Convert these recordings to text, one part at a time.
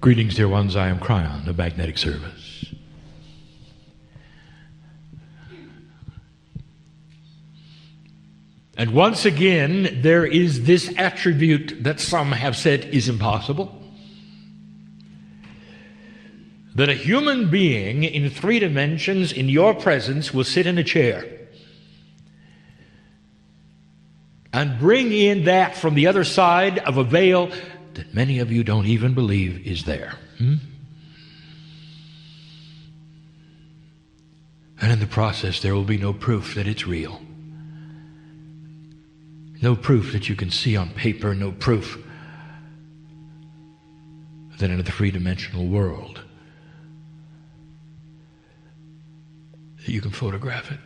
Greetings, dear ones. I am Kryon of Magnetic Service. And once again, there is this attribute that some have said is impossible. That a human being in 3 dimensions in your presence will sit in a chair and bring in that from the other side of a veil that many of you don't even believe is there. And in the process, there will be no proof that it's real. No proof that you can see on paper, no proof that in the 3-dimensional world that you can photograph it.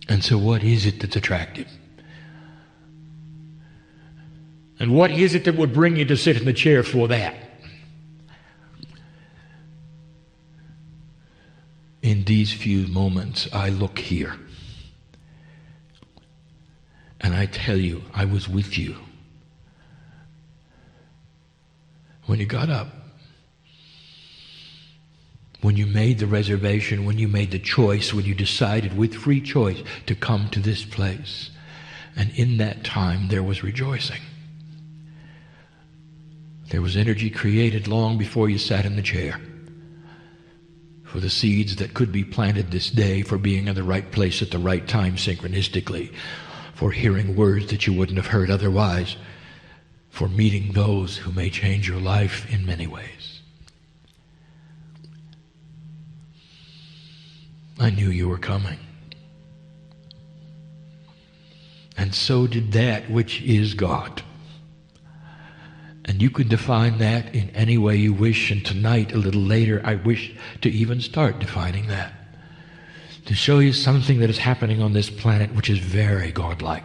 And so what is it that's attractive? And what is it that would bring you to sit in the chair for that? In these few moments, I look here. And I tell you, I was with you when you got up, when you made the reservation, when you made the choice, when you decided with free choice to come to this place. And in that time, there was rejoicing. There was energy created long before you sat in the chair for the seeds that could be planted this day, for being in the right place at the right time synchronistically, for hearing words that you wouldn't have heard otherwise, for meeting those who may change your life in many ways. I knew you were coming. And so did that which is God. And you can define that in any way you wish, and tonight, a little later, I wish to even start defining that. To show you something that is happening on this planet which is very godlike.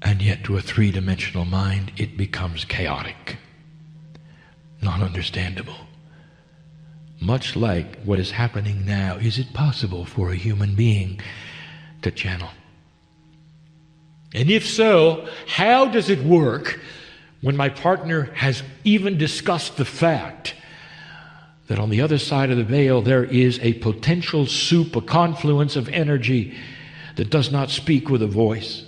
And yet to a 3-dimensional mind, it becomes chaotic. Not understandable. Much like what is happening now, is it possible for a human being to channel? And if so, how does it work when my partner has even discussed the fact that on the other side of the veil there is a potential soup, a confluence of energy that does not speak with a voice,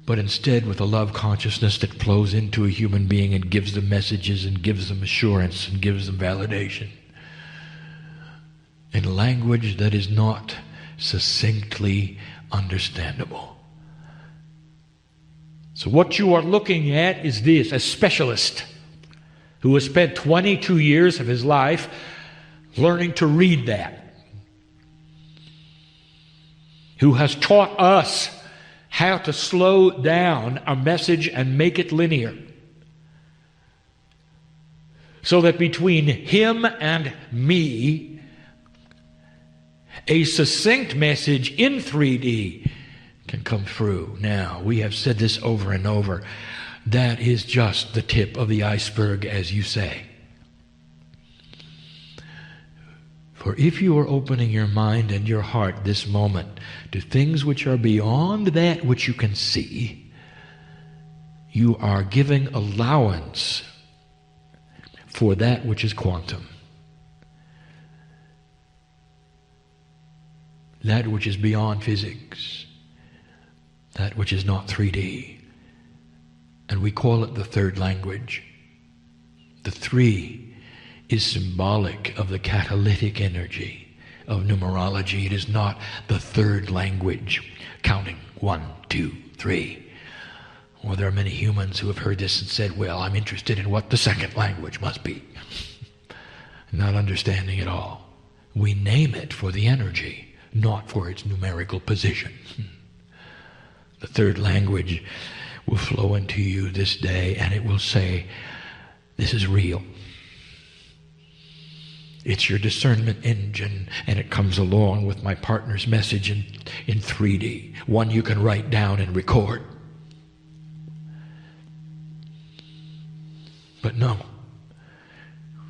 but instead with a love consciousness that flows into a human being and gives them messages and gives them assurance and gives them validation in a language that is not succinctly understandable. So what you are looking at is this: a specialist who has spent 22 years of his life learning to read that, who has taught us how to slow down a message and make it linear, so that between him and me, a succinct message in 3D can come through. Now, we have said this over and over. That is just the tip of the iceberg, as you say. For if you are opening your mind and your heart this moment to things which are beyond that which you can see, you are giving allowance for that which is quantum. That which is beyond physics. That which is not 3D. And we call it the third language. The 3 is symbolic of the catalytic energy of numerology. It is not the third language, counting 1, 2, 3. Well, there are many humans who have heard this and said, well, I'm interested in what the second language must be. Not understanding it all. We name it for the energy, not for its numerical position. The third language will flow into you this day, and it will say, this is real. It's your discernment engine, and it comes along with my partner's message in 3D, one you can write down and record. But no,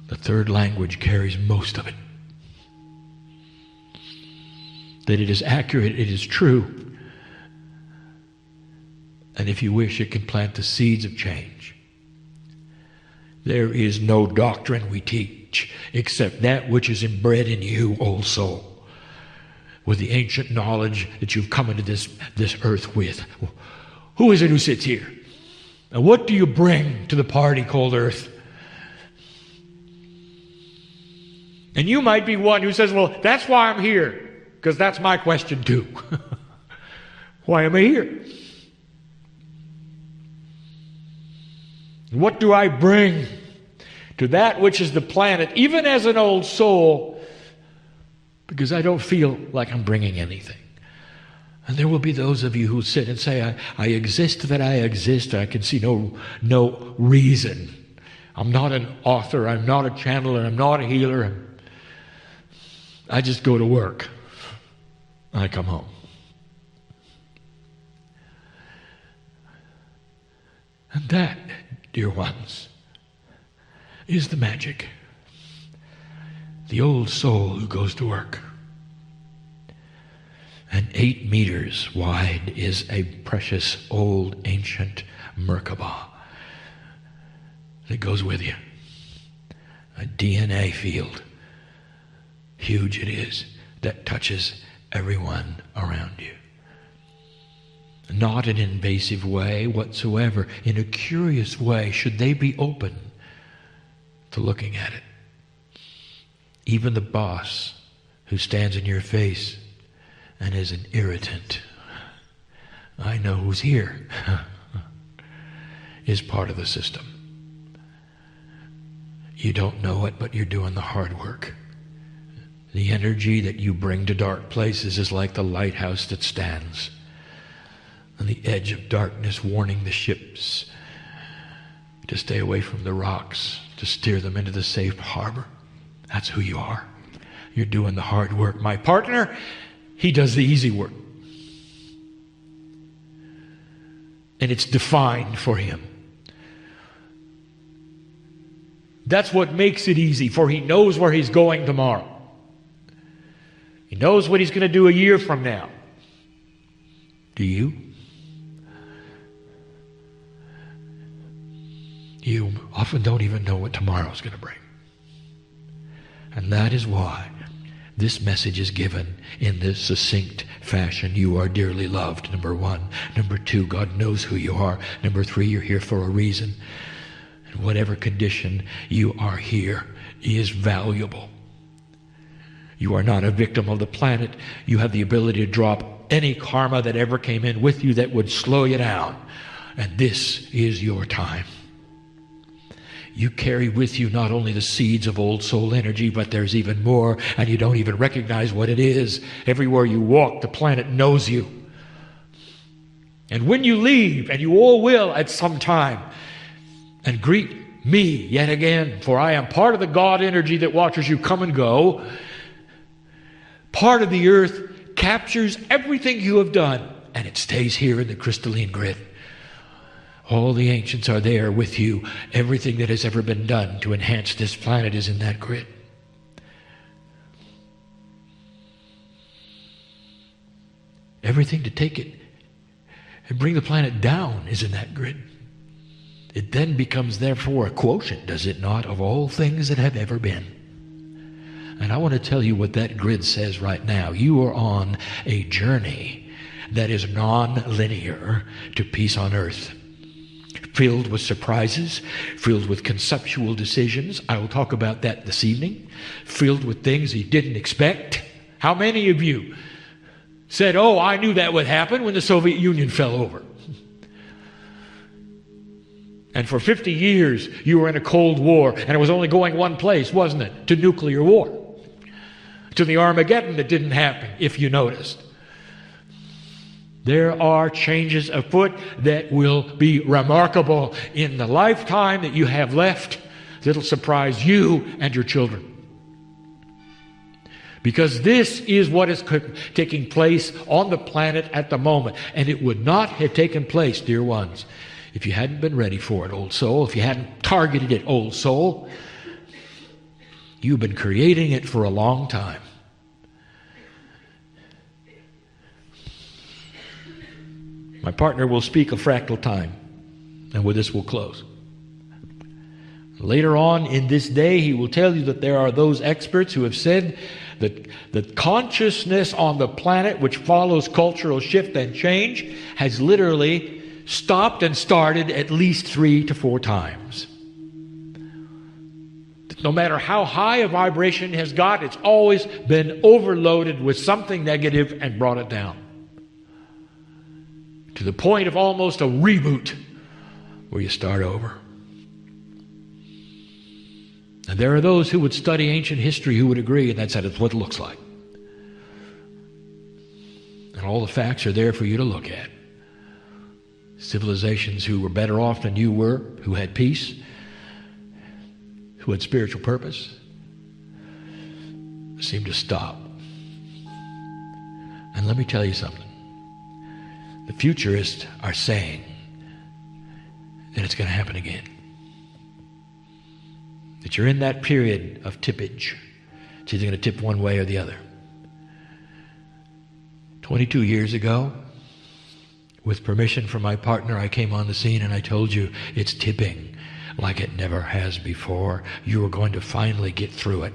the third language carries most of it. That it is accurate, it is true. And if you wish, it can plant the seeds of change. There is no doctrine we teach except that which is inbred in you, old soul, with the ancient knowledge that you've come into this earth with. Who is it who sits here? And what do you bring to the party called earth? And you might be one who says, well, that's why I'm here, because that's my question too. Why am I here? What do I bring to that which is the planet, even as an old soul, because I don't feel like I'm bringing anything. And there will be those of you who sit and say, I exist that I exist. I can see no reason. I'm not an author. I'm not a channeler. I'm not a healer. I just go to work. I come home. And that, dear ones, is the magic. The old soul who goes to work. And 8 meters wide is a precious old ancient Merkaba that goes with you. A DNA field. Huge it is, that touches everyone around you. Not in an invasive way whatsoever. In a curious way, should they be open to looking at it. Even the boss who stands in your face and is an irritant, I know who's here, is part of the system. You don't know it, but you're doing the hard work. The energy that you bring to dark places is like the lighthouse that stands on the edge of darkness, warning the ships to stay away from the rocks, to steer them into the safe harbor. That's who you are. You're doing the hard work. My partner, he does the easy work. And it's defined for him. That's what makes it easy, for he knows where he's going tomorrow. He knows what he's going to do a year from now. Do you? You often don't even know what tomorrow's going to bring. And that is why this message is given in this succinct fashion. You are dearly loved, number 1. Number 2, God knows who you are. Number 3, you're here for a reason. And whatever condition you are here is valuable. You are not a victim of the planet. You have the ability to drop any karma that ever came in with you that would slow you down. And this is your time. You carry with you not only the seeds of old soul energy, but there's even more, and you don't even recognize what it is. Everywhere you walk, the planet knows you. And when you leave, and you all will at some time, and greet me yet again, for I am part of the God energy that watches you come and go, part of the earth captures everything you have done, and it stays here in the crystalline grid. All the ancients are there with you. Everything that has ever been done to enhance this planet is in that grid. Everything to take it and bring the planet down is in that grid. It then becomes, therefore, a quotient, does it not, of all things that have ever been. And I want to tell you what that grid says right now. You are on a journey that is non-linear to peace on earth. Filled with surprises, filled with conceptual decisions. I will talk about that this evening. Filled with things you didn't expect. How many of you said, oh, I knew that would happen when the Soviet Union fell over? And for 50 years, you were in a Cold War, and it was only going one place, wasn't it? To nuclear war. To the Armageddon that didn't happen, if you noticed. There are changes afoot that will be remarkable in the lifetime that you have left that'll surprise you and your children. Because this is what is taking place on the planet at the moment. And it would not have taken place, dear ones, if you hadn't been ready for it, old soul. If you hadn't targeted it, old soul. You've been creating it for a long time. My partner will speak of fractal time, and with this we'll close. Later on in this day, he will tell you that there are those experts who have said that consciousness on the planet, which follows cultural shift and change, has literally stopped and started at least 3 to 4 times. No matter how high a vibration has got, it's always been overloaded with something negative and brought it down. To the point of almost a reboot where you start over. And there are those who would study ancient history who would agree, and that's what it looks like. And all the facts are there for you to look at. Civilizations who were better off than you were, who had peace, who had spiritual purpose, seemed to stop. And let me tell you something. The futurists are saying that it's going to happen again. That you're in that period of tippage. It's either going to tip one way or the other. 22 years ago, with permission from my partner, I came on the scene and I told you it's tipping like it never has before. You are going to finally get through it.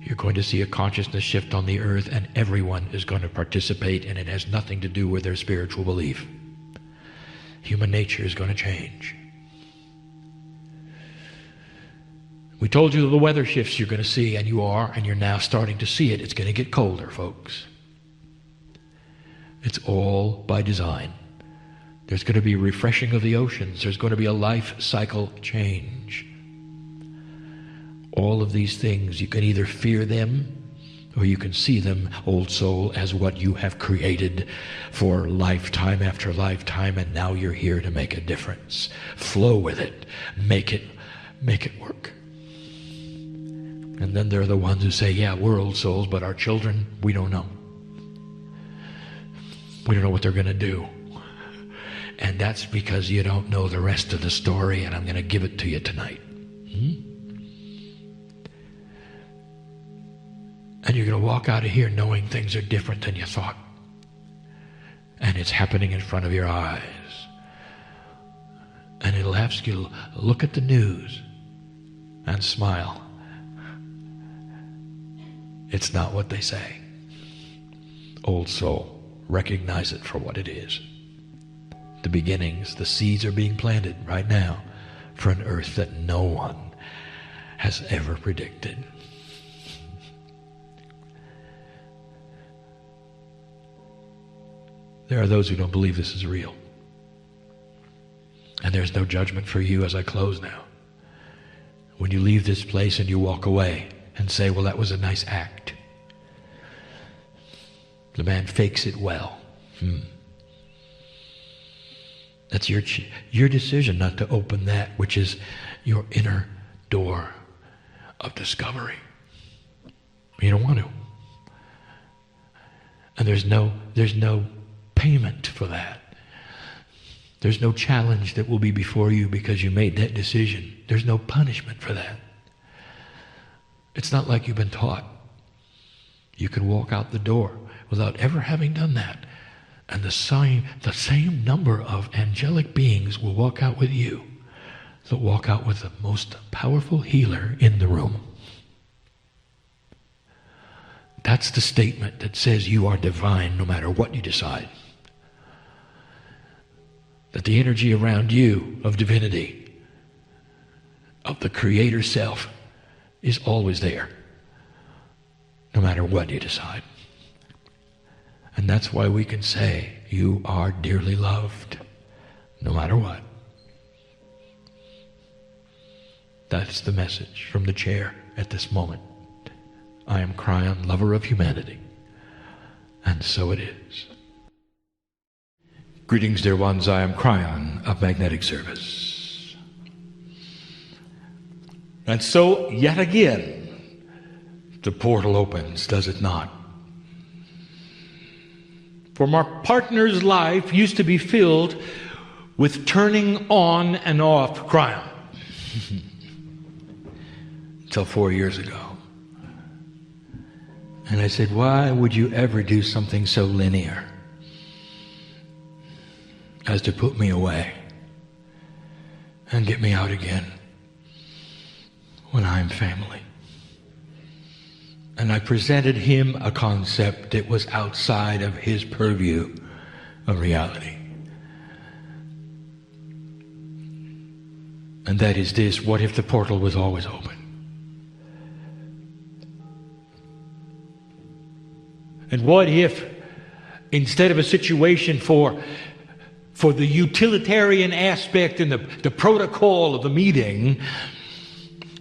You're going to see a consciousness shift on the earth, and everyone is going to participate, and it has nothing to do with their spiritual belief. Human nature is going to change. We told you the weather shifts you're going to see, and you are, and you're now starting to see it. It's going to get colder, folks. It's all by design. There's going to be a refreshing of the oceans. There's going to be a life cycle change. All of these things, you can either fear them or you can see them, old soul, as what you have created for lifetime after lifetime, and now you're here to make a difference. Flow with it. Make it work. And then there are the ones who say, yeah, we're old souls, but our children, we don't know. We don't know what they're going to do. And that's because you don't know the rest of the story, and I'm going to give it to you tonight. And you're going to walk out of here knowing things are different than you thought. And it's happening in front of your eyes. And it'll ask you, look at the news and smile. It's not what they say. Old soul, recognize it for what it is. The beginnings, the seeds are being planted right now for an earth that no one has ever predicted. There are those who don't believe this is real. And there's no judgment for you as I close now. When you leave this place and you walk away and say, well, that was a nice act. The man fakes it well. That's your decision not to open that which is your inner door of discovery. You don't want to. And there's no payment for that. There's no challenge that will be before you because you made that decision. There's no punishment for that. It's not like you've been taught. You can walk out the door without ever having done that. And the same number of angelic beings will walk out with you that walk out with the most powerful healer in the room. That's the statement that says you are divine no matter what you decide. That the energy around you of divinity, of the Creator self, is always there, no matter what you decide. And that's why we can say, you are dearly loved, no matter what. That's the message from the chair at this moment. I am Kryon, lover of humanity. And so it is. Greetings, dear ones. I am Kryon of Magnetic Service. And so, yet again, the portal opens, does it not? For my partner's life used to be filled with turning on and off Kryon. Until 4 years ago. And I said, why would you ever do something so linear? as to put me away and get me out again when I'm family. And I presented him a concept that was outside of his purview of reality. And that is this: what if the portal was always open? And what if, instead of a situation for the utilitarian aspect and the protocol of the meeting,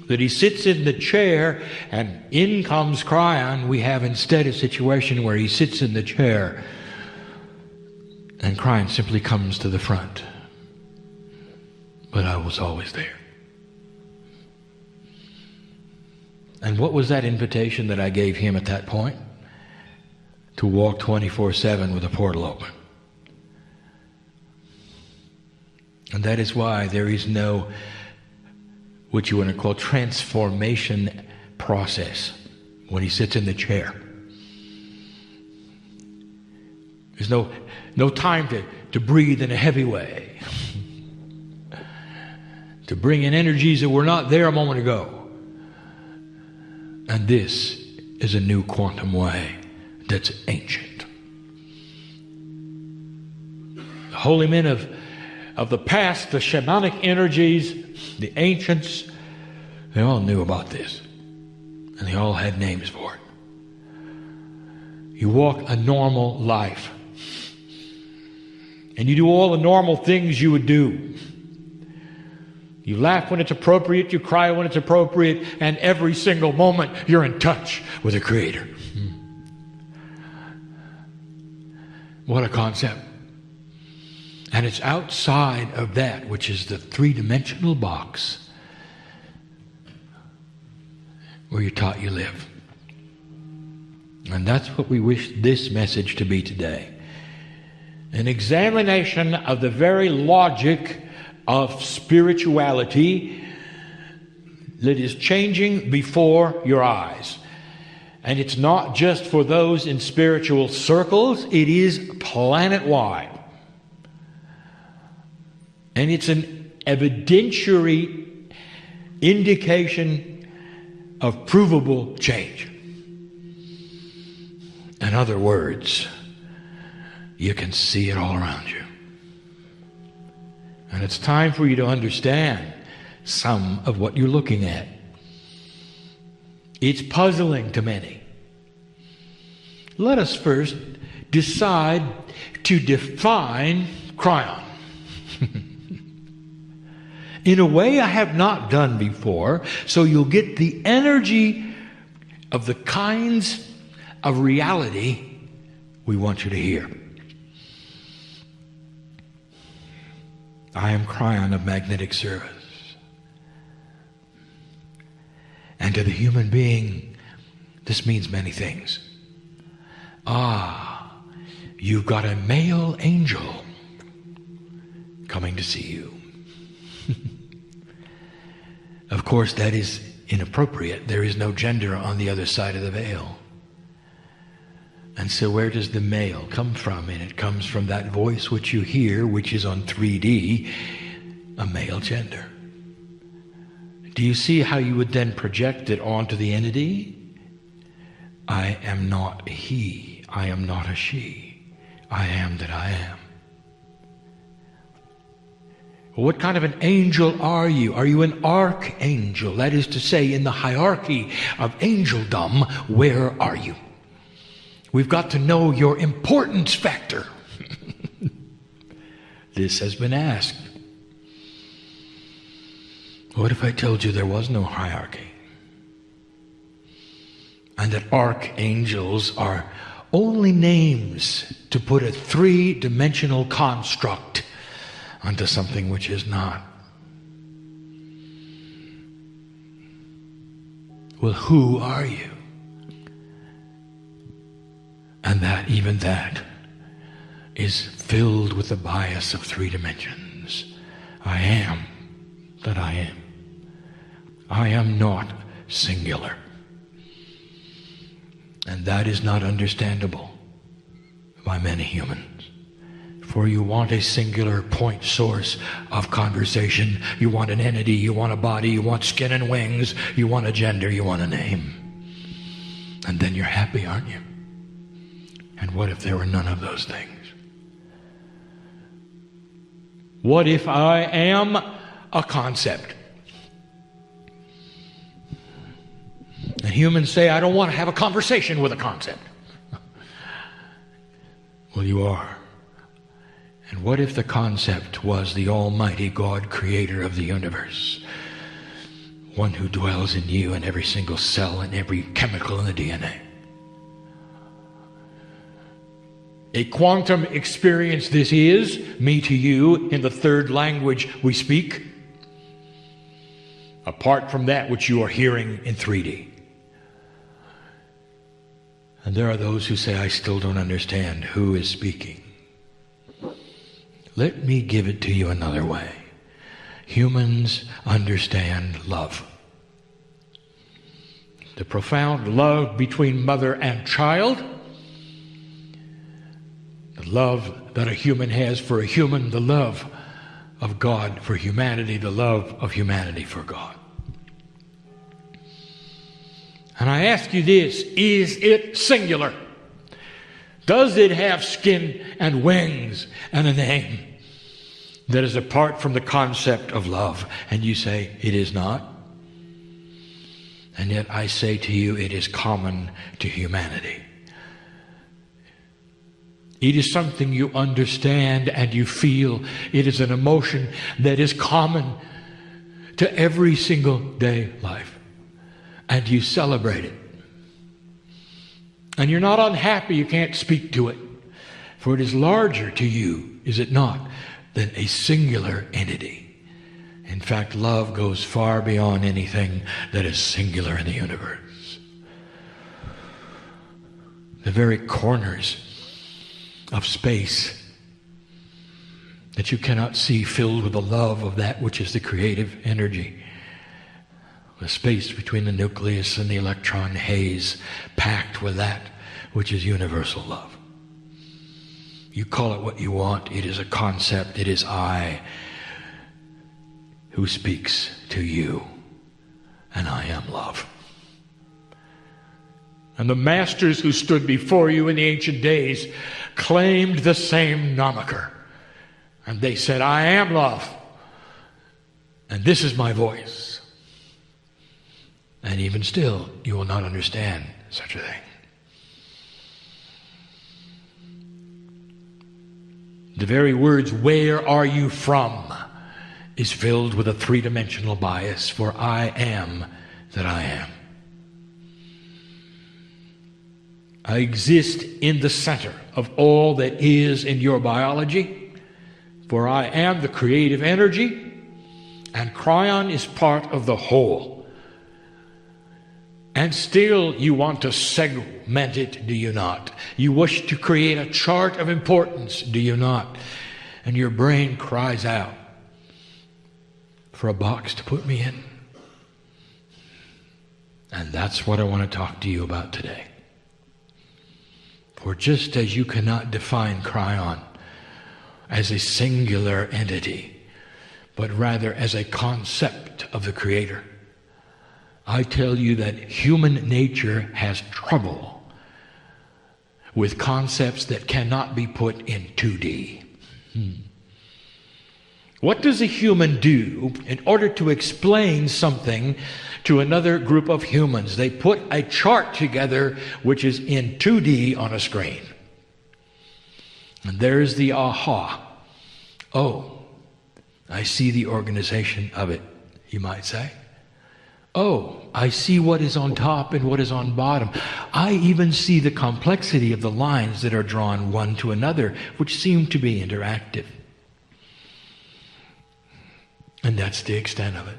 that he sits in the chair and in comes Kryon, we have instead a situation where he sits in the chair and Kryon simply comes to the front. But I was always there. And what was that invitation that I gave him at that point? To walk 24/7 with a portal open. And that is why there is no, what you want to call, transformation process when he sits in the chair. There's no time to breathe in a heavy way, to bring in energies that were not there a moment ago. And this is a new quantum way that's ancient. The holy men of the past, the shamanic energies, the ancients, they all knew about this. And they all had names for it. You walk a normal life. And you do all the normal things you would do. You laugh when it's appropriate, you cry when it's appropriate, and every single moment you're in touch with the Creator. What a concept. And it's outside of that, which is the three-dimensional box where you're taught you live. And that's what we wish this message to be today. An examination of the very logic of spirituality that is changing before your eyes. And it's not just for those in spiritual circles, it is planet-wide. And it's an evidentiary indication of provable change. In other words, you can see it all around you. And it's time for you to understand some of what you're looking at. It's puzzling to many. Let us first decide to define Kryon. In a way I have not done before, so you'll get the energy of the kinds of reality we want you to hear. I am Kryon of magnetic service. And to the human being, this means many things. You've got a male angel coming to see you. Of course, that is inappropriate. There is no gender on the other side of the veil. And so where does the male come from? And it comes from that voice which you hear, which is on 3D, a male gender. Do you see how you would then project it onto the entity? I am not he. I am not a she. I am that I am. What kind of an angel are you? Are you an archangel? That is to say, in the hierarchy of angeldom, where are you? We've got to know your importance factor. This has been asked. What if I told you there was no hierarchy? And that archangels are only names to put a three-dimensional construct onto something which is not? Well, who are you? And that, even that, is filled with the bias of three dimensions. I am that I am. I am not singular. And that is not understandable by many humans. For you want a singular point source of conversation. You want an entity, you want a body, you want skin and wings, you want a gender, you want a name. And then you're happy, aren't you? And what if there were none of those things? What if I am a concept? And humans say, I don't want to have a conversation with a concept. Well, you are. And what if the concept was the Almighty God, creator of the universe? One who dwells in you in every single cell and every chemical in the DNA. A quantum experience this is, me to you, in the third language we speak, apart from that which you are hearing in 3D. And there are those who say, I still don't understand who is speaking. Let me give it to you another way. Humans understand love. The profound love between mother and child. The love that a human has for a human. The love of God for humanity. The love of humanity for God. And I ask you this, is it singular? Does it have skin and wings and a name that is apart from the concept of love? And you say, it is not. And yet I say to you, it is common to humanity. It is something you understand and you feel. It is an emotion that is common to every single day life. And you celebrate it. And you're not unhappy you can't speak to it. For it is larger to you, is it not, than a singular entity. In fact, love goes far beyond anything that is singular in the universe. The very corners of space that you cannot see filled with the love of that which is the creative energy. The space between the nucleus and the electron haze packed with that which is universal love. You call it what you want. It is a concept. It is I who speaks to you, and I am love. And the masters who stood before you in the ancient days claimed the same moniker. And they said, I am love, and this is my voice. And even still, you will not understand such a thing. The very words, where are you from, is filled with a three-dimensional bias, for I am that I am. I exist in the center of all that is in your biology, for I am the creative energy, and Kryon is part of the whole. And still you want to segment it, do you not? You wish to create a chart of importance, do you not? And your brain cries out for a box to put me in. And that's what I want to talk to you about today. For just as you cannot define Kryon as a singular entity, but rather as a concept of the Creator, I tell you that human nature has trouble with concepts that cannot be put in 2D. What does a human do in order to explain something to another group of humans? They put a chart together which is in 2D on a screen. And there's the aha. Oh, I see the organization of it, you might say. Oh, I see what is on top and what is on bottom. I even see the complexity of the lines that are drawn one to another, which seem to be interactive. And that's the extent of it.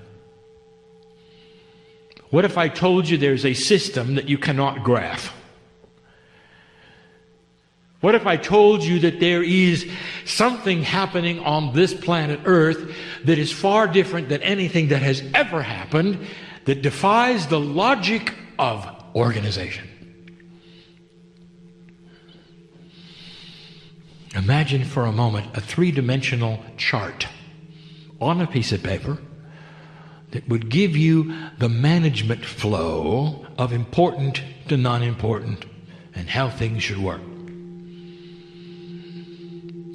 What if I told you there's a system that you cannot graph? What if I told you that there is something happening on this planet Earth that is far different than anything that has ever happened, that defies the logic of organization? Imagine for a moment a three-dimensional chart on a piece of paper that would give you the management flow of important to non-important and how things should work.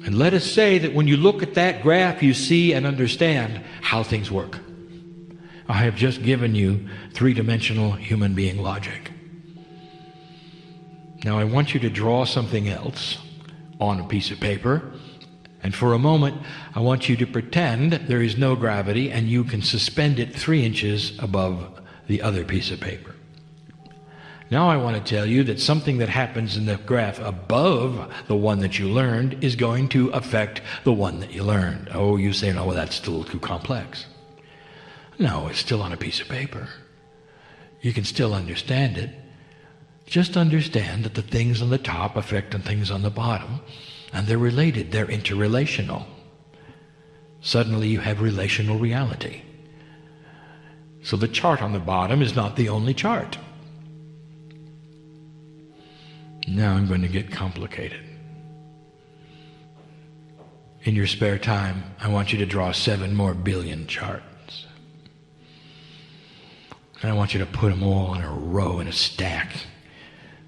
And let us say that when you look at that graph, you see and understand how things work. I have just given you three-dimensional human being logic. Now I want you to draw something else on a piece of paper, and for a moment I want you to pretend there is no gravity and you can suspend it 3 inches above the other piece of paper. Now I want to tell you that something that happens in the graph above the one that you learned is going to affect the one that you learned. Oh, you say, no, well, that's still too complex. No, it's still on a piece of paper. You can still understand it. Just understand that the things on the top affect the things on the bottom, and they're related, they're interrelational. Suddenly you have relational reality. So the chart on the bottom is not the only chart. Now I'm going to get complicated. In your spare time, I want you to draw 7 more billion charts. And I want you to put them all in a row, in a stack,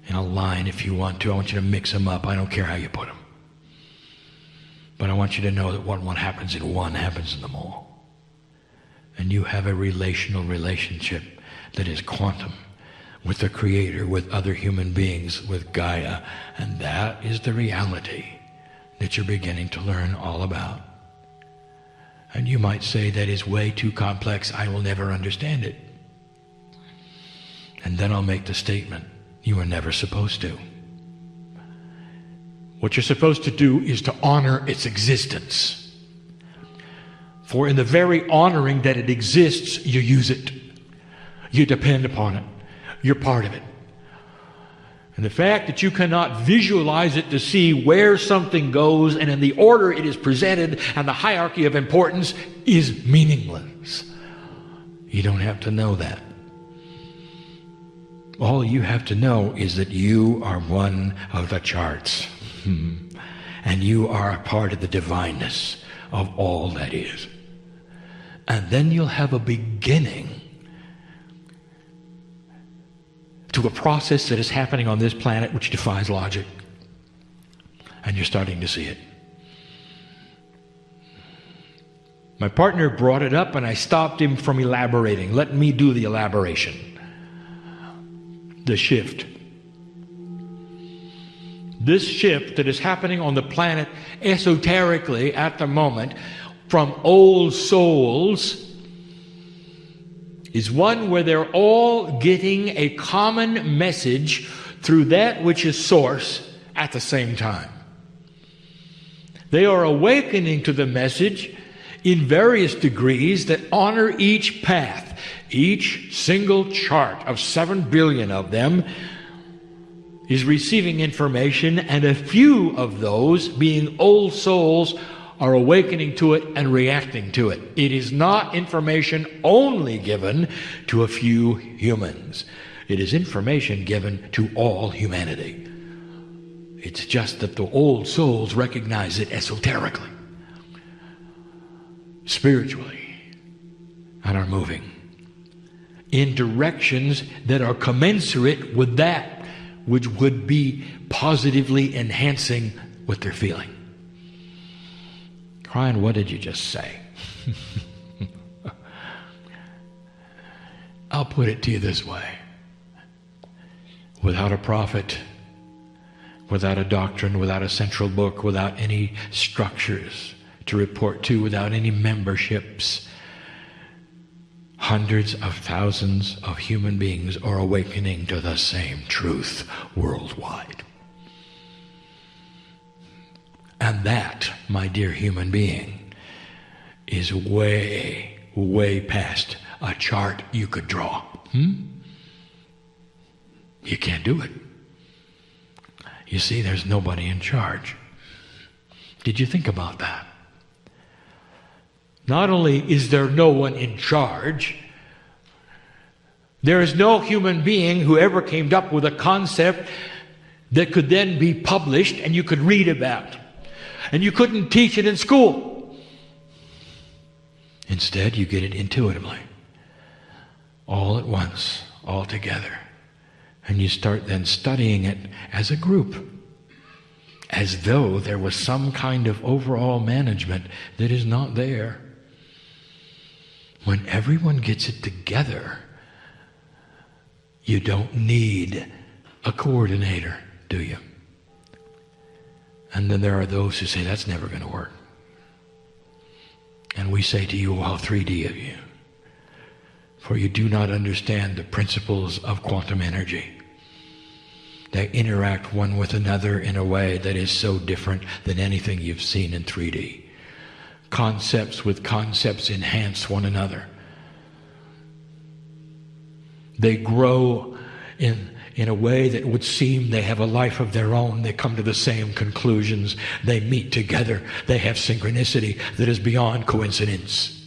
in a line if you want to. I want you to mix them up. I don't care how you put them. But I want you to know that what one happens in one happens in them all. And you have a relational relationship that is quantum with the Creator, with other human beings, with Gaia. And that is the reality that you're beginning to learn all about. And you might say, that is way too complex. I will never understand it. And then I'll make the statement, you were never supposed to. What you're supposed to do is to honor its existence. For in the very honoring that it exists, you use it. You depend upon it. You're part of it. And the fact that you cannot visualize it to see where something goes and in the order it is presented and the hierarchy of importance is meaningless. You don't have to know that. All you have to know is that you are one of the charts. And you are a part of the divineness of all that is. And then you'll have a beginning to a process that is happening on this planet which defies logic. And you're starting to see it. My partner brought it up and I stopped him from elaborating. Let me do the elaboration. The shift. This shift that is happening on the planet esoterically at the moment from old souls is one where they're all getting a common message through that which is source at the same time. They are awakening to the message in various degrees that honor each path. Each single chart of 7 billion of them is receiving information, and a few of those, being old souls, are awakening to it and reacting to it. It is not information only given to a few humans. It is information given to all humanity. It's just that the old souls recognize it esoterically, spiritually, and are moving in directions that are commensurate with that which would be positively enhancing what they're feeling. Kryon, what did you just say? I'll put it to you this way. Without a prophet, without a doctrine, without a central book, without any structures to report to, without any memberships, hundreds of thousands of human beings are awakening to the same truth worldwide. And that, my dear human being, is way, way past a chart you could draw. You can't do it. You see, there's nobody in charge. Did you think about that? Not only is there no one in charge, there is no human being who ever came up with a concept that could then be published and you could read about. and you couldn't teach it in school. Instead, you get it intuitively, all at once, all together. And you start then studying it as a group, as though there was some kind of overall management that is not there. When everyone gets it together, you don't need a coordinator, do you? And then there are those who say, that's never going to work. And we say to you, how 3D of you. For you do not understand the principles of quantum energy. They interact one with another in a way that is so different than anything you've seen in 3D. Concepts with concepts enhance one another. They grow in a way that would seem they have a life of their own. They come to the same conclusions. They meet together. They have synchronicity that is beyond coincidence.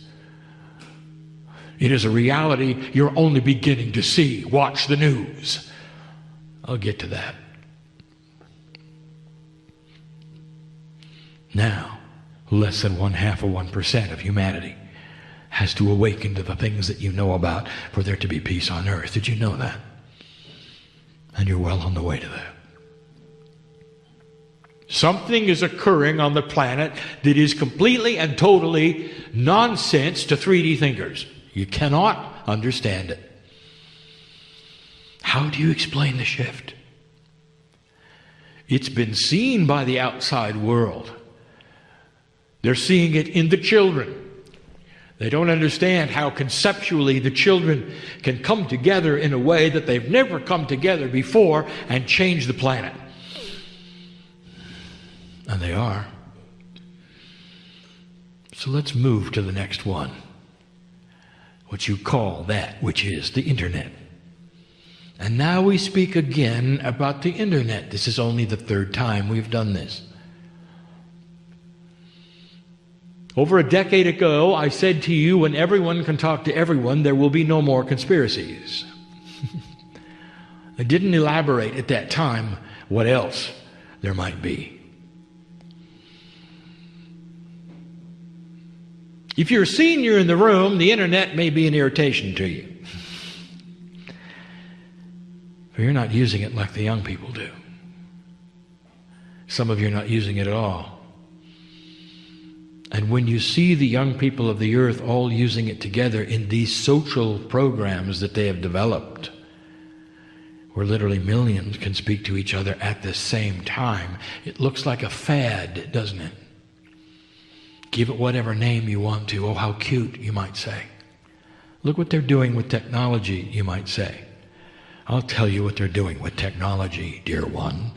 It is a reality you're only beginning to see. Watch the news. I'll get to that. Now, less than 1/2% of humanity has to awaken to the things that you know about for there to be peace on earth. Did you know that? And you're well on the way to that. Something is occurring on the planet that is completely and totally nonsense to 3D thinkers. You cannot understand it. How do you explain the shift? It's been seen by the outside world. They're seeing it in the children. They don't understand how conceptually the children can come together in a way that they've never come together before and change the planet. And they are. So let's move to the next one. What you call that which is the internet. And now we speak again about the internet. This is only the third time we've done this. Over a decade ago, I said to you, when everyone can talk to everyone, there will be no more conspiracies. I didn't elaborate at that time what else there might be. If you're a senior in the room, the internet may be an irritation to you. But you're not using it like the young people do. Some of you are not using it at all. And when you see the young people of the earth all using it together in these social programs that they have developed, where literally millions can speak to each other at the same time, it looks like a fad, doesn't it? Give it whatever name you want to. Oh, how cute, you might say. Look what they're doing with technology, you might say. I'll tell you what they're doing with technology, dear one.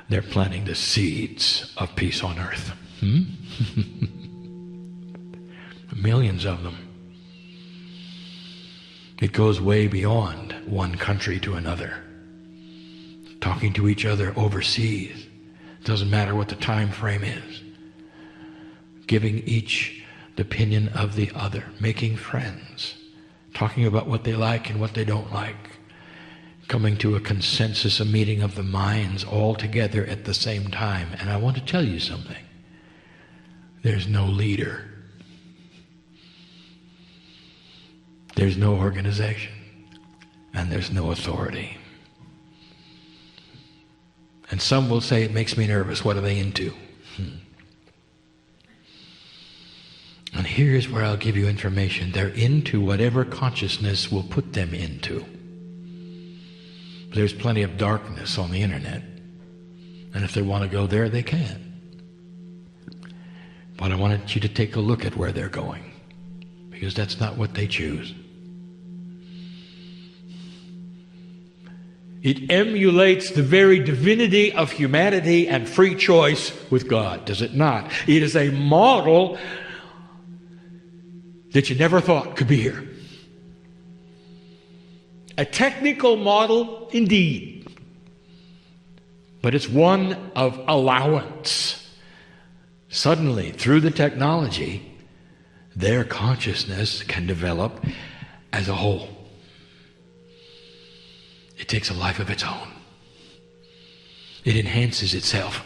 They're planting the seeds of peace on earth. Millions of them. It goes way beyond one country to another. Talking to each other overseas. It doesn't matter what the time frame is. Giving each the opinion of the other. Making friends. Talking about what they like and what they don't like. Coming to a consensus, a meeting of the minds all together at the same time. And I want to tell you something. There's no leader. There's no organization. And there's no authority. And some will say, it makes me nervous. What are they into? And here's where I'll give you information. They're into whatever consciousness will put them into. There's plenty of darkness on the internet. And if they want to go there, they can. But I wanted you to take a look at where they're going. Because that's not what they choose. It emulates the very divinity of humanity and free choice with God, does it not? It is a model that you never thought could be here. A technical model, indeed. But it's one of allowance. Suddenly, through the technology, their consciousness can develop as a whole. It takes a life of its own. It enhances itself.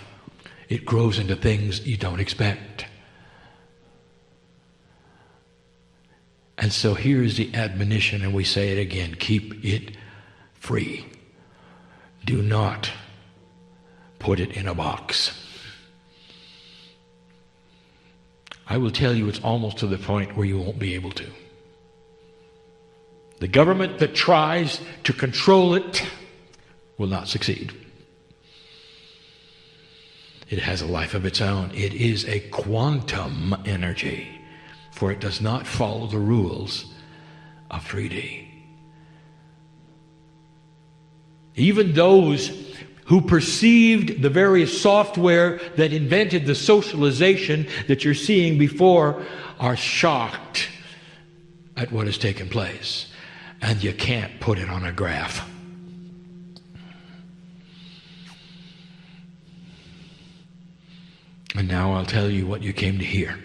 it grows into things you don't expect. And so here's the admonition, and we say it again: keep it free. Do not put it in a box. I will tell you, it's almost to the point where you won't be able to. The government that tries to control it will not succeed. It has a life of its own. It is a quantum energy, for it does not follow the rules of 3D. Even those who perceived the various software that invented the socialization that you're seeing before are shocked at what has taken place. And you can't put it on a graph. And now I'll tell you what you came to hear.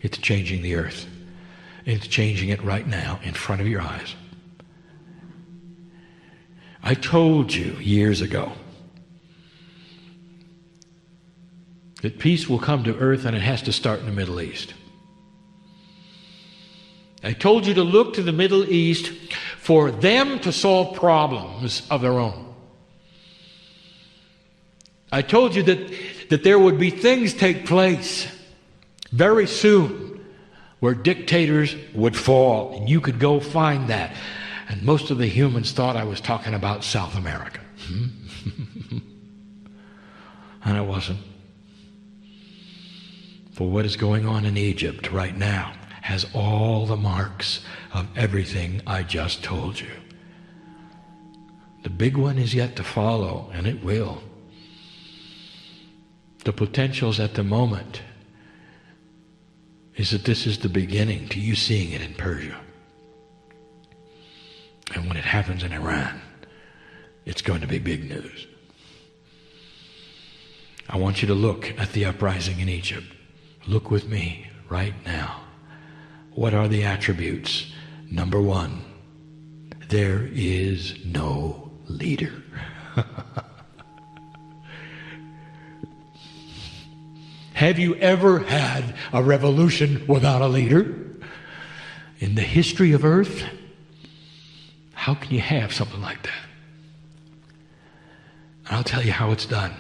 It's changing the earth. It's changing it right now in front of your eyes. I told you years ago that peace will come to earth, and it has to start in the Middle East. I told you to look to the Middle East for them to solve problems of their own. I told you that there would be things take place very soon where dictators would fall, and you could go find that. And most of the humans thought I was talking about South America. And I wasn't. For what is going on in Egypt right now has all the marks of everything I just told you. The big one is yet to follow, and it will. The potentials at the moment is that this is the beginning to you seeing it in Persia. And when it happens in Iran, it's going to be big news. I want you to look at the uprising in Egypt. Look with me right now. What are the attributes? Number one, there is no leader. Have you ever had a revolution without a leader? In the history of Earth? How can you have something like that? I'll tell you how it's done.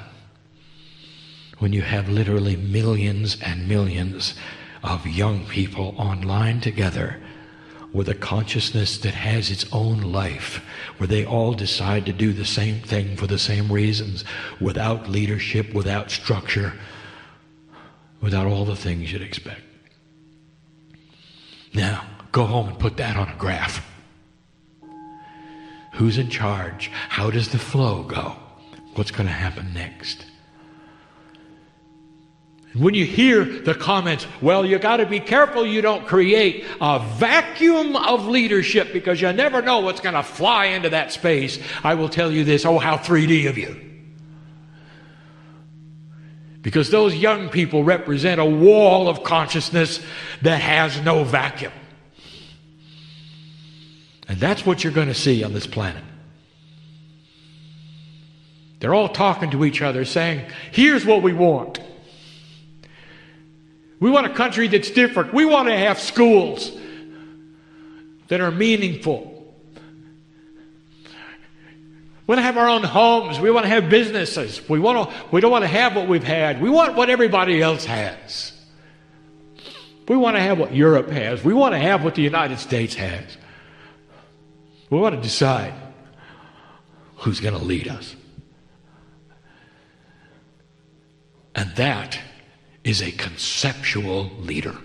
When you have literally millions and millions of young people online together with a consciousness that has its own life, where they all decide to do the same thing for the same reasons, without leadership, without structure, without all the things you'd expect. Now, go home and put that on a graph. Who's in charge? How does the flow go? What's going to happen next? And when you hear the comments, well, you got to be careful you don't create a vacuum of leadership because you never know what's going to fly into that space. I will tell you this, oh, how 3D of you. Because those young people represent a wall of consciousness that has no vacuum. And that's what you're going to see on this planet. They're all talking to each other saying, here's what we want. We want a country that's different. We want to have schools that are meaningful. We want to have our own homes. We want to have businesses. We don't want to have what we've had. We want what everybody else has. We want to have what Europe has. We want to have what the United States has. We want to decide who's going to lead us. And that is a conceptual leader.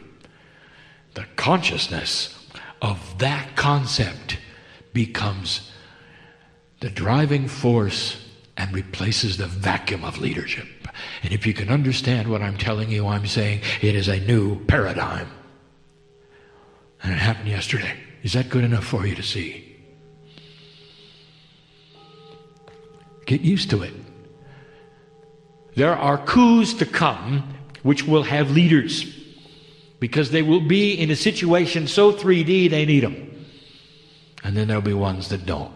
The consciousness of that concept becomes the driving force and replaces the vacuum of leadership. And if you can understand what I'm telling you, I'm saying it is a new paradigm. And it happened yesterday. Is that good enough for you to see? Get used to it. There are coups to come which will have leaders because they will be in a situation so 3D they need them. And then there'll be ones that don't.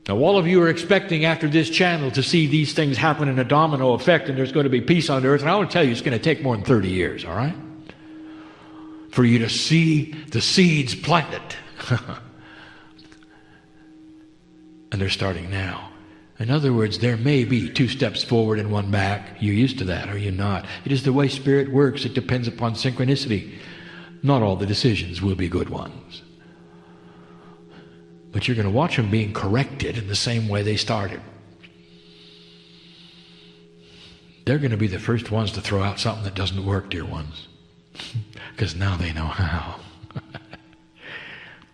Now, all of you are expecting after this channel to see these things happen in a domino effect, and there's going to be peace on earth. And I want to tell you, it's going to take more than 30 years, all right? For you to see the seeds planted. And they're starting now. In other words, there may be 2 steps forward and 1 back. You're used to that, are you not? It is the way Spirit works. It depends upon synchronicity. Not all the decisions will be good ones. But you're going to watch them being corrected in the same way they started. They're going to be the first ones to throw out something that doesn't work, dear ones. Because now they know how.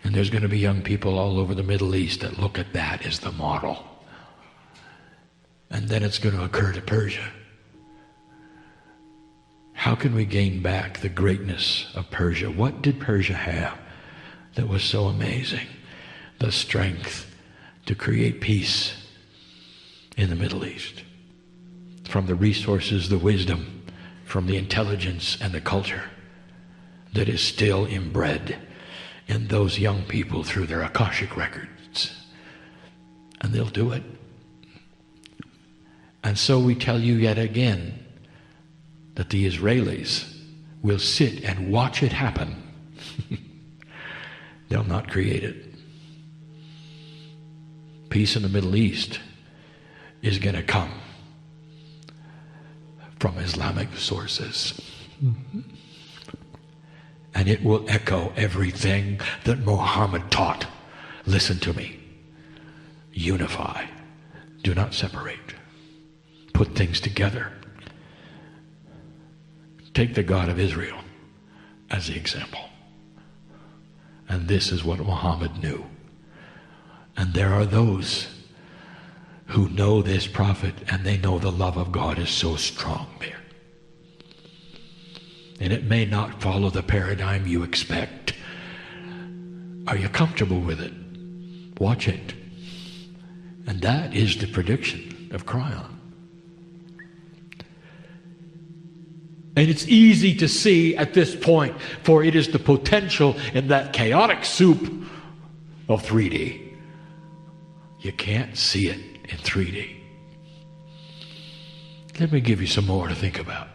And there's going to be young people all over the Middle East that look at that as the model. And then it's going to occur to Persia. How can we gain back the greatness of Persia? What did Persia have that was so amazing? The strength to create peace in the Middle East. From the resources, the wisdom, from the intelligence and the culture that is still inbred in those young people through their Akashic records. And they'll do it. And so we tell you yet again that the Israelis will sit and watch it happen. They'll not create it. Peace in the Middle East is going to come from Islamic sources. And it will echo everything that Muhammad taught. Listen to me. Unify. Do not separate. Put things together. Take the God of Israel as the example. And this is what Muhammad knew. And there are those who know this prophet and they know the love of God is so strong there. And it may not follow the paradigm you expect. Are you comfortable with it? Watch it. And that is the prediction of Kryon. And it's easy to see at this point, for it is the potential in that chaotic soup of 3D. You can't see it in 3D. Let me give you some more to think about.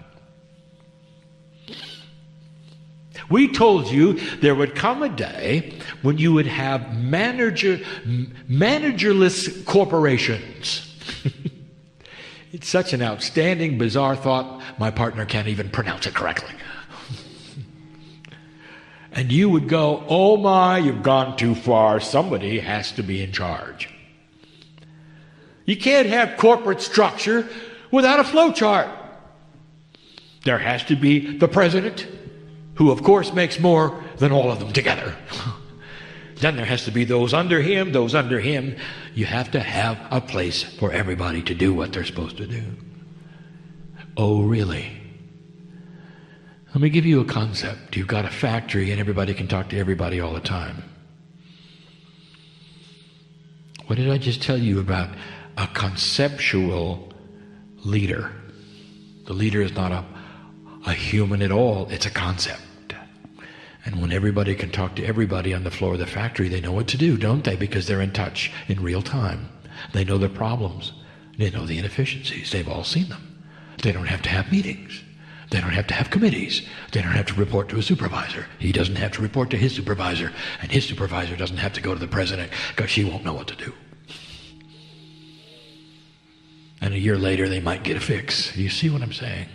We told you there would come a day when you would have managerless corporations. It's such an outstanding, bizarre thought, my partner can't even pronounce it correctly. And you would go, oh my, you've gone too far. Somebody has to be in charge. You can't have corporate structure without a flow chart. There has to be the president, who of course makes more than all of them together. Then there has to be those under him, those under him. You have to have a place for everybody to do what they're supposed to do. Oh, really? Let me give you a concept. You've got a factory and everybody can talk to everybody all the time. What did I just tell you about a conceptual leader? The leader is not a human at all. It's a concept. And when everybody can talk to everybody on the floor of the factory, they know what to do, don't they? Because they're in touch in real time. They know their problems. They know the inefficiencies. They've all seen them. They don't have to have meetings. They don't have to have committees. They don't have to report to a supervisor. He doesn't have to report to his supervisor. And his supervisor doesn't have to go to the president because she won't know what to do. And a year later, they might get a fix. Do you see what I'm saying?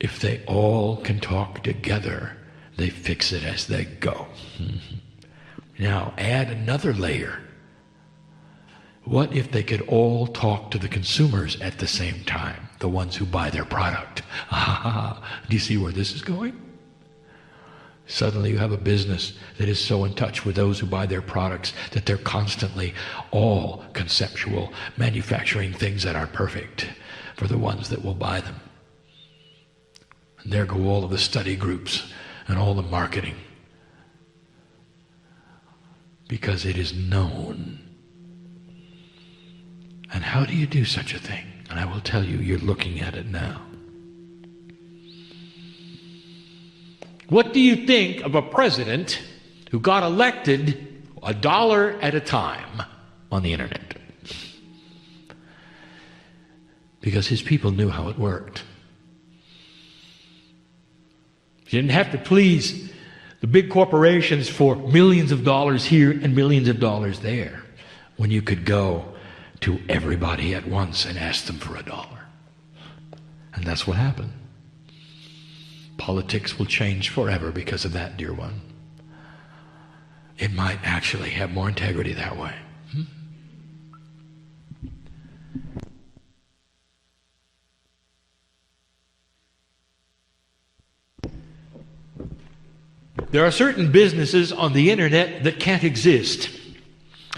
If they all can talk together, they fix it as they go. Now, add another layer. What if they could all talk to the consumers at the same time, the ones who buy their product? Do you see where this is going? Suddenly you have a business that is so in touch with those who buy their products that they're constantly all conceptual, manufacturing things that are perfect for the ones that will buy them. And there go all of the study groups and all the marketing, because it is known. And how do you do such a thing? And I will tell you, you're looking at it now. What do you think of a president who got elected $1 at a time? on the internet. Because his people knew how it worked. You didn't have to please the big corporations for millions of dollars here and millions of dollars there, when you could go to everybody at once and ask them for $1. And that's what happened. Politics will change forever because of that, dear one. It might actually have more integrity that way. There are certain businesses on the internet that can't exist.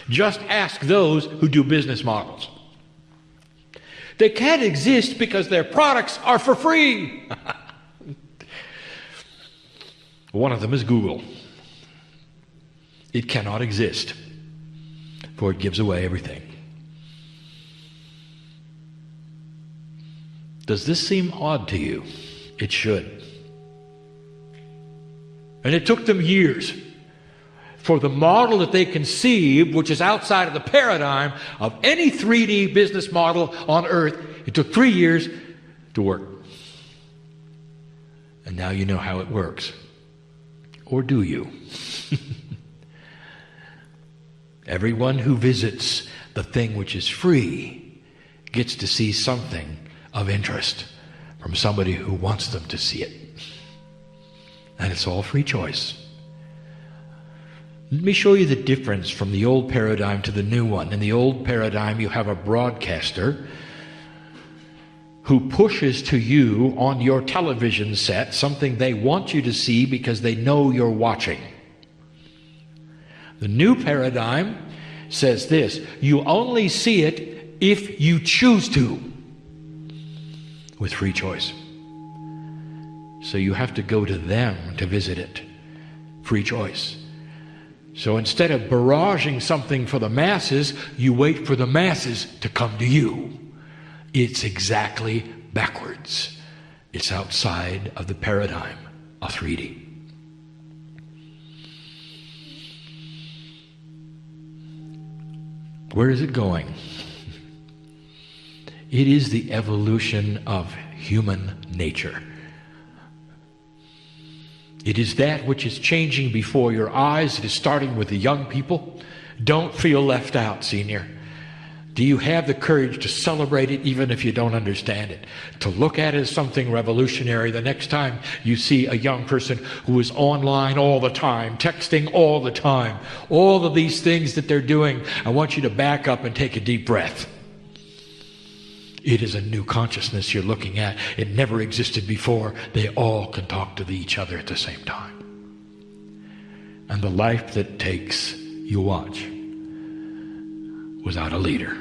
Just ask those who do business models. They can't exist because their products are for free. One of them is Google. It cannot exist, for it gives away everything. Does this seem odd to you? It should. And it took them years for the model that they conceived, which is outside of the paradigm of any 3D business model on earth. It took 3 years to work. And now you know how it works. Or do you? Everyone who visits the thing which is free gets to see something of interest from somebody who wants them to see it. And it's all free choice. Let me show you the difference from the old paradigm to the new one. In the old paradigm, you have a broadcaster who pushes to you on your television set something they want you to see because they know you're watching. The new paradigm says this: you only see it if you choose to, with free choice. So you have to go to them to visit it. Free choice. So instead of barraging something for the masses, you wait for the masses to come to you. It's exactly backwards. It's outside of the paradigm of 3D. Where is it going? It is the evolution of human nature. It is that which is changing before your eyes. It is starting with the young people. Don't feel left out, senior. Do you have the courage to celebrate it even if you don't understand it? To look at it as something revolutionary the next time you see a young person who is online all the time, texting all the time, all of these things that they're doing, I want you to back up and take a deep breath. It is a new consciousness you're looking at. It never existed before. They all can talk to each other at the same time. And the life that takes, you watch, without a leader,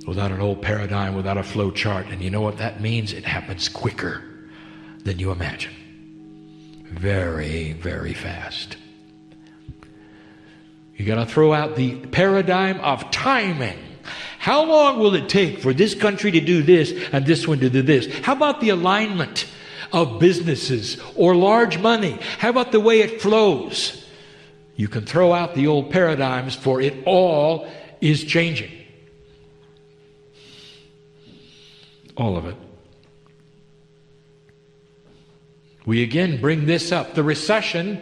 without an old paradigm, without a flow chart. And you know what that means? It happens quicker than you imagine. Very, very fast. You got to throw out the paradigm of timing. How long will it take for this country to do this and this one to do this? How about the alignment of businesses or large money? How about the way it flows? You can throw out the old paradigms, for it all is changing. All of it. We again bring this up. The recession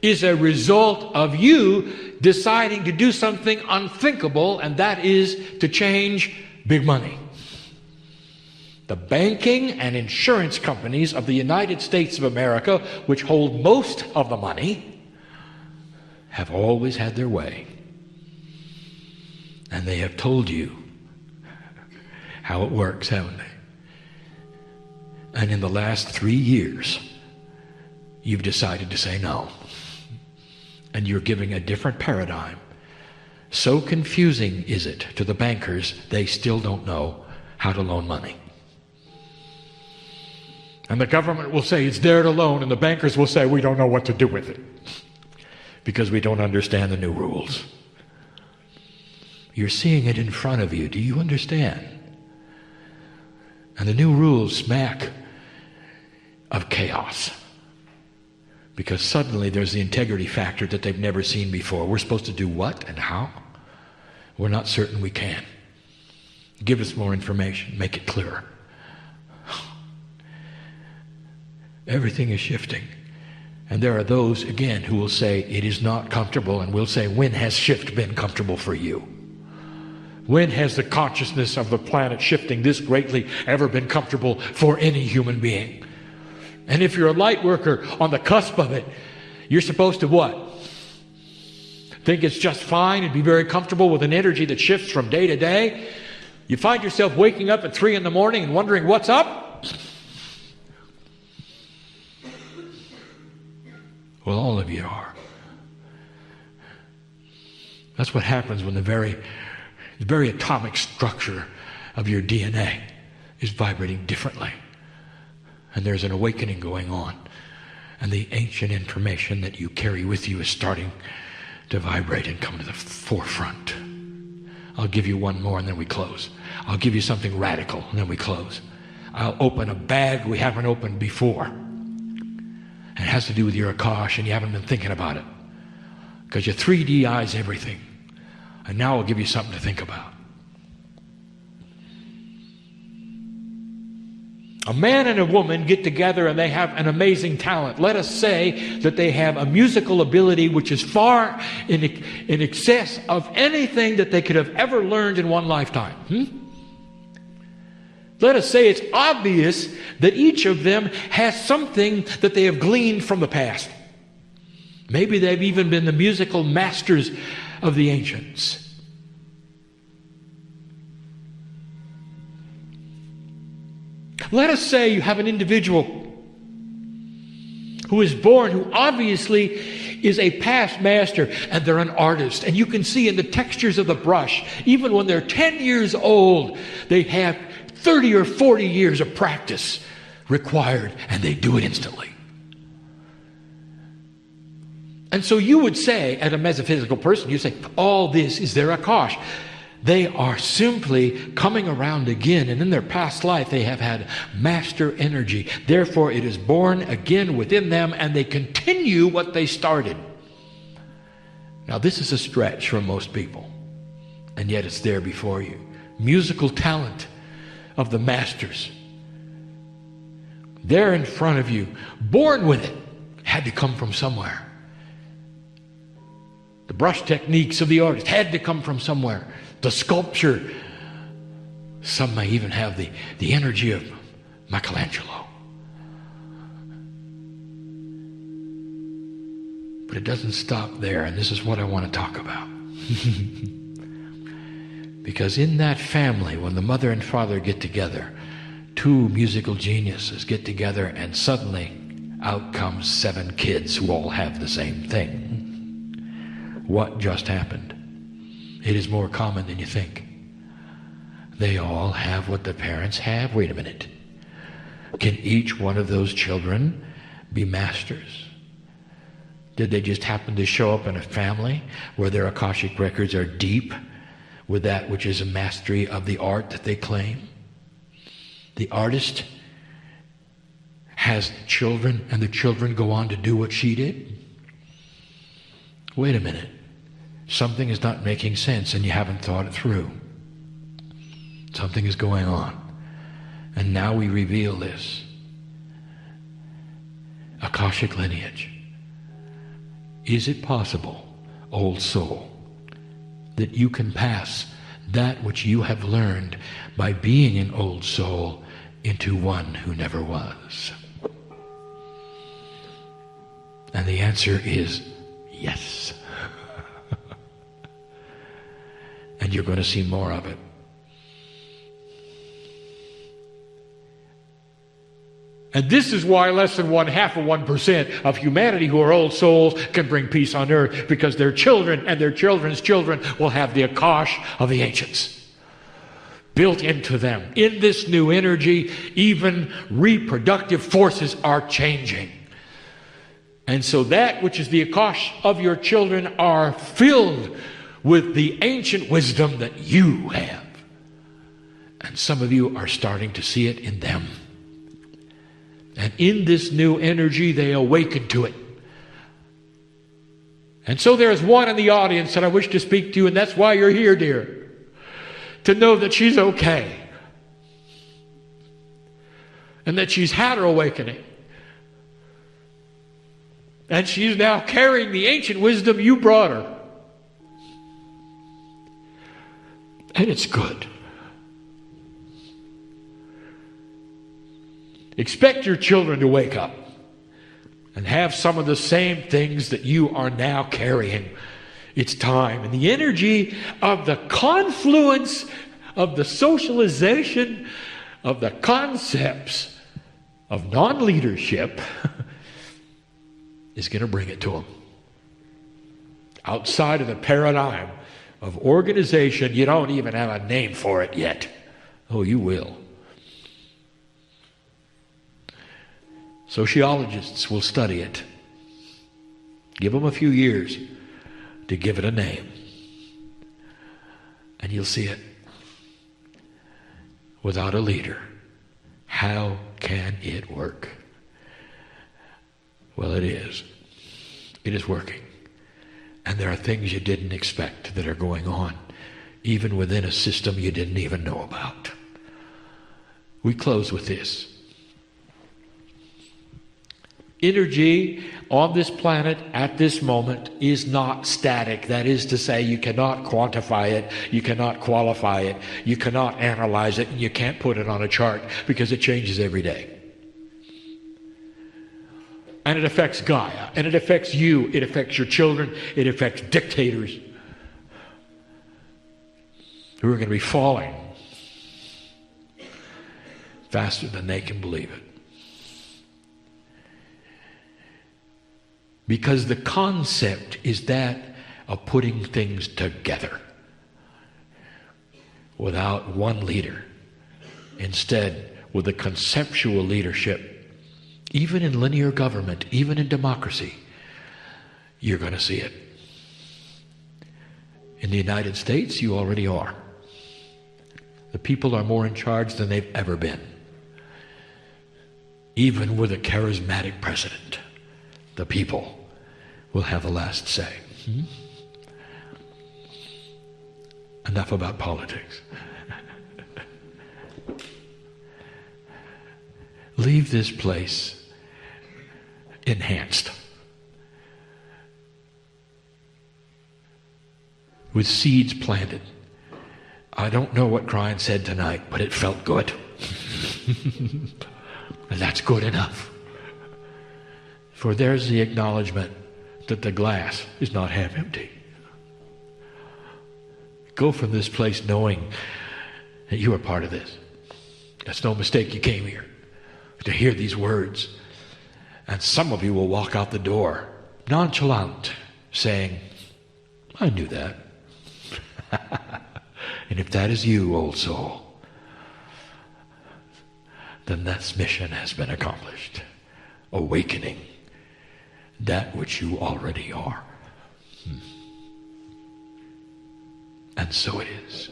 is a result of you deciding to do something unthinkable, and that is to change big money. The banking and insurance companies of the United States of America, which hold most of the money, have always had their way. And they have told you how it works, haven't they? And in the last 3 years, you've decided to say no. And you're giving a different paradigm. So confusing is it to the bankers, they still don't know how to loan money. And the government will say it's there to loan, and the bankers will say we don't know what to do with it because we don't understand the new rules. You're seeing it in front of you. Do you understand? And the new rules smack of chaos. Because suddenly there's the integrity factor that they've never seen before. We're supposed to do what and how? We're not certain we can. Give us more information. Make it clearer. Everything is shifting. And there are those, again, who will say it is not comfortable, and we'll say, when has shift been comfortable for you? When has the consciousness of the planet shifting this greatly ever been comfortable for any human being? And if you're a light worker on the cusp of it, you're supposed to what? Think it's just fine and be very comfortable with an energy that shifts from day to day? You find yourself waking up at 3 in the morning and wondering what's up? Well, all of you are. That's what happens when the very atomic structure of your DNA is vibrating differently. And there's an awakening going on. And the ancient information that you carry with you is starting to vibrate and come to the forefront. I'll give you one more and then we close. I'll give you something radical and then we close. I'll open a bag we haven't opened before. It has to do with your Akash, and you haven't been thinking about it. Because your 3D eyes everything. And now I'll give you something to think about. A man and a woman get together and they have an amazing talent. Let us say that they have a musical ability which is far in excess of anything that they could have ever learned in one lifetime. Let us say it's obvious that each of them has something that they have gleaned from the past. Maybe they've even been the musical masters of the ancients. Let us say you have an individual who is born, who obviously is a past master, and they're an artist. And you can see in the textures of the brush, even when they're 10 years old, they have 30 or 40 years of practice required, and they do it instantly. And so you would say, as a metaphysical person, you say, all this is their Akash. They are simply coming around again, and in their past life they have had master energy. Therefore it is born again within them, and they continue what they started. Now this is a stretch for most people, and yet it's there before you. Musical talent of the masters. There in front of you, born with it, had to come from somewhere. The brush techniques of the artist had to come from somewhere. The sculpture, some may even have the energy of Michelangelo. But it doesn't stop there, and this is what I want to talk about. Because in that family, when the mother and father get together, two musical geniuses get together, and suddenly out comes 7 kids who all have the same thing. What just happened? It is more common than you think. They all have what the parents have. Wait a minute. Can each one of those children be masters? Did they just happen to show up in a family where their Akashic records are deep with that which is a mastery of the art that they claim? The artist has children, and the children go on to do what she did? Wait a minute. Something is not making sense, and you haven't thought it through. Something is going on. And now we reveal this. Akashic lineage. Is it possible, old soul, that you can pass that which you have learned by being an old soul into one who never was? And the answer is yes. And you're going to see more of it. And this is why less than 0.5% of humanity who are old souls can bring peace on earth, because their children and their children's children will have the Akash of the ancients built into them. In this new energy, even reproductive forces are changing. And so that which is the Akash of your children are filled with the ancient wisdom that you have. And some of you are starting to see it in them. And in this new energy, they awaken to it. And so there is one in the audience that I wish to speak to, and that's why you're here, dear. To know that she's okay. And that she's had her awakening. And she's now carrying the ancient wisdom you brought her. And it's good. Expect your children to wake up and have some of the same things that you are now carrying. It's time. And the energy of the confluence of the socialization of the concepts of non-leadership is going to bring it to them. Outside of the paradigm of organization, you don't even have a name for it yet. Oh, you will. Sociologists will study it. Give them a few years to give it a name. And you'll see it. Without a leader, how can it work? Well, it is. It is working. And there are things you didn't expect that are going on, even within a system you didn't even know about. We close with this. Energy on this planet at this moment is not static. That is to say, you cannot quantify it, you cannot qualify it, you cannot analyze it, and you can't put it on a chart because it changes every day. And it affects Gaia, and it affects you, it affects your children, it affects dictators who are going to be falling faster than they can believe it. Because the concept is that of putting things together without one leader. Instead, with a conceptual leadership, even in linear government, even in democracy, you're going to see it. In the United States, you already are. The people are more in charge than they've ever been. Even with a charismatic president, the people will have the last say. Enough about politics. Leave this place enhanced with seeds planted. I don't know what Kryon said tonight, but it felt good. And that's good enough. For there's the acknowledgement that the glass is not half empty. Go from this place knowing that you are part of this. It's no mistake you came here to hear these words. And some of you will walk out the door nonchalant, saying, I knew that. And if that is you, old soul, then that mission has been accomplished. Awakening that which you already are. And so it is.